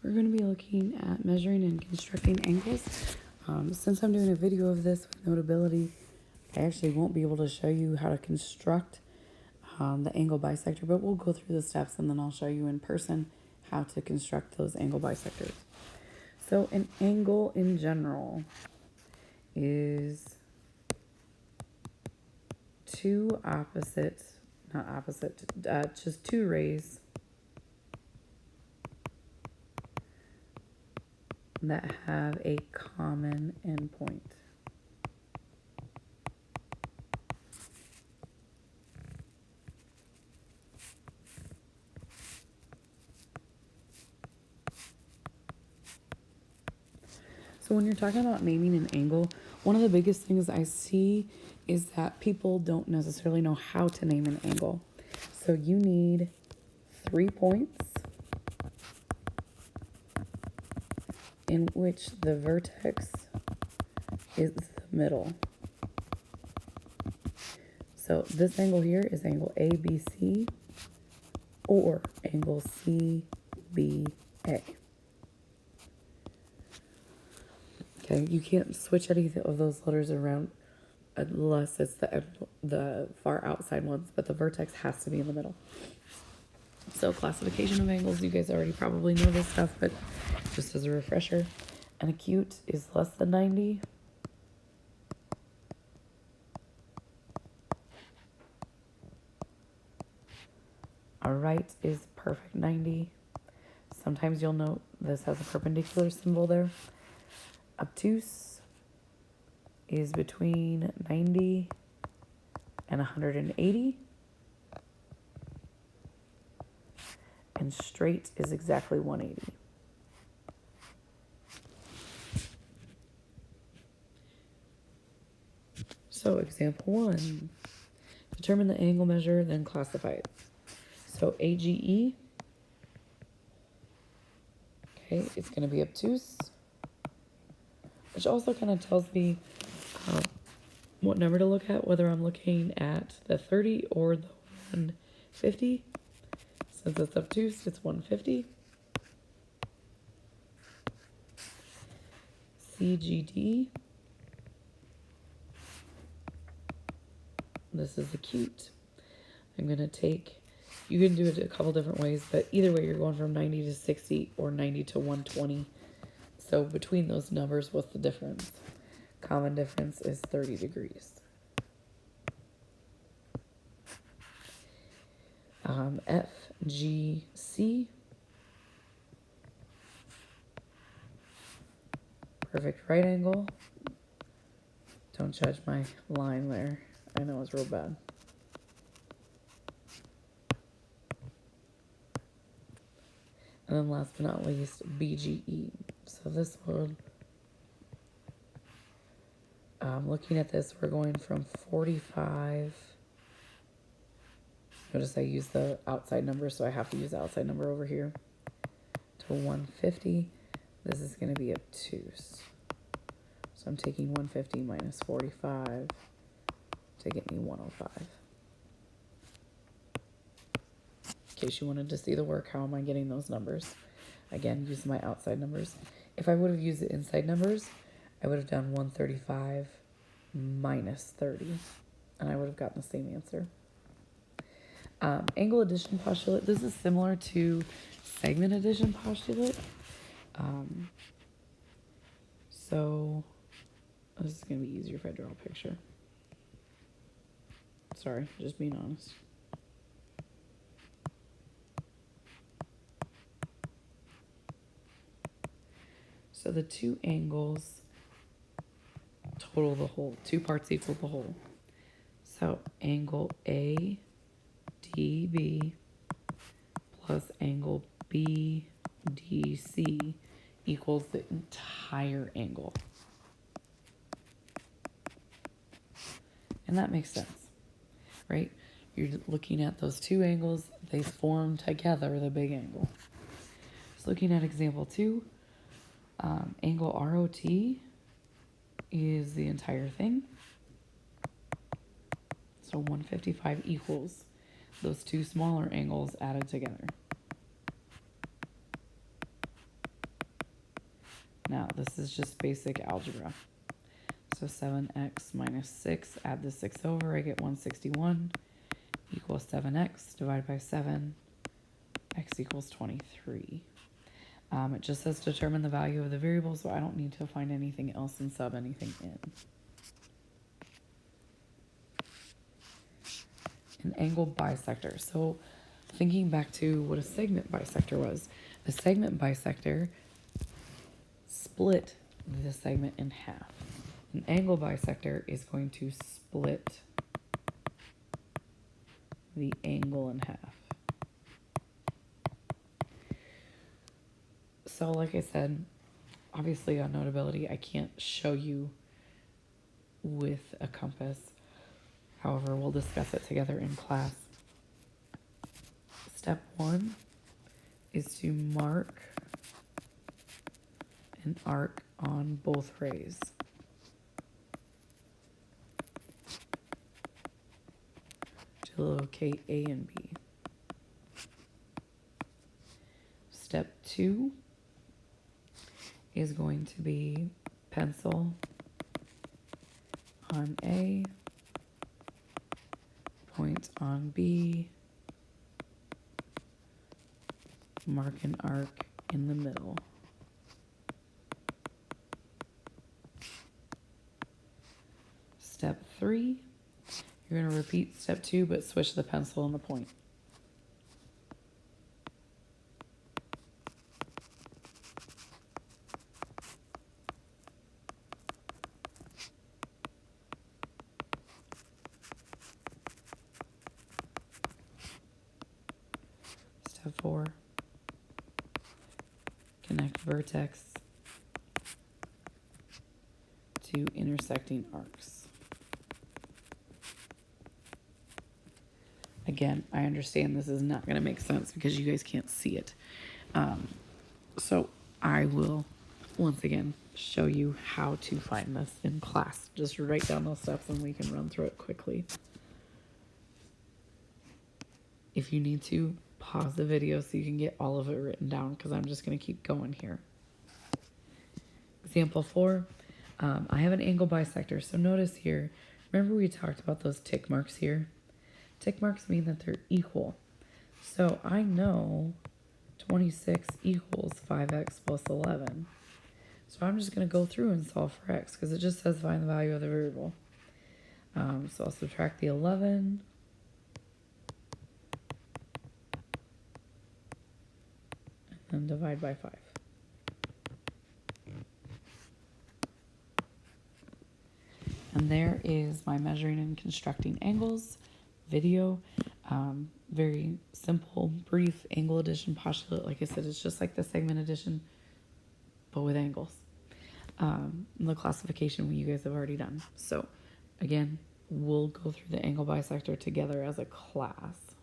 we're going to be looking at measuring and constructing angles. Since I'm doing a video of this with Notability, I actually won't be able to show you how to construct the angle bisector, but we'll go through the steps and then I'll show you in person how to construct those angle bisectors. So an angle in general is just two rays that have a common endpoint. So when you're talking about naming an angle, one of the biggest things I see is that people don't necessarily know how to name an angle. So you need 3 points in which the vertex is the middle. So this angle here is angle ABC or angle CBA. Okay, you can't switch any of those letters around unless it's the far outside ones, but the vertex has to be in the middle. So classification of angles, you guys already probably know this stuff, but just as a refresher, an acute is less than 90. A right is perfect 90. Sometimes you'll note this has a perpendicular symbol there. Obtuse is between 90 and 180. And straight is exactly 180. So example 1, determine the angle measure, then classify it. So AGE, okay, it's going to be obtuse, which also kind of tells me what number to look at, whether I'm looking at the 30 or the 150. Since it's obtuse, it's 150. CGD, this is acute. I'm going to take, you can do it a couple different ways, but either way you're going from 90 to 60 or 90 to 120. So between those numbers, what's the difference? Common difference is 30 degrees. FGC, perfect right angle. Don't judge my line there. I know it's real bad. And then last but not least, BGE. So this one, looking at this, we're going from 45. Notice I use the outside number, so I have to use the outside number over here, to 150. This is going to be obtuse. So I'm taking 150 minus 45 to get me 105. In case you wanted to see the work, how am I getting those numbers? Again, use my outside numbers. If I would have used the inside numbers, I would have done 135 minus 30, and I would have gotten the same answer. Angle addition postulate. This is similar to segment addition postulate. So this is going to be easier if I draw a picture. Sorry, just being honest. So the two angles total the whole. Two parts equal the whole. So angle ADB plus angle BDC equals the entire angle. And that makes sense, right? You're looking at those two angles, they form together the big angle. So looking at example 2, angle ROT is the entire thing. So 155 equals those two smaller angles added together. Now, this is just basic algebra. So 7x minus 6, add the 6 over, I get 161 equals 7x divided by 7, x equals 23. It just says determine the value of the variable, so I don't need to find anything else and sub anything in. An angle bisector. So thinking back to what a segment bisector was, a segment bisector split the segment in half. An angle bisector is going to split the angle in half. So like I said, obviously on Notability, I can't show you with a compass. However, we'll discuss it together in class. Step 1 is to mark an arc on both rays. To locate A and B. Step 2 is going to be pencil on A, point on B, mark an arc in the middle. Step 3, you're going to repeat step 2, but switch the pencil and the point. Step 4, connect vertex to intersecting arcs. Again, I understand this is not going to make sense because you guys can't see it. So I will, once again, show you how to find this in class. Just write down those steps and we can run through it quickly. If you need to, pause the video so you can get all of it written down because I'm just going to keep going here. Example 4, I have an angle bisector. So notice here, remember we talked about those tick marks here? Tick marks mean that they're equal. So I know 26 equals 5x plus 11. So I'm just going to go through and solve for x because it just says find the value of the variable. So I'll subtract the 11. And divide by 5. And there is my measuring and constructing angles video. Very simple, brief angle addition postulate. Like I said, it's just like the segment addition, but with angles. The classification you guys have already done. So again, we'll go through the angle bisector together as a class.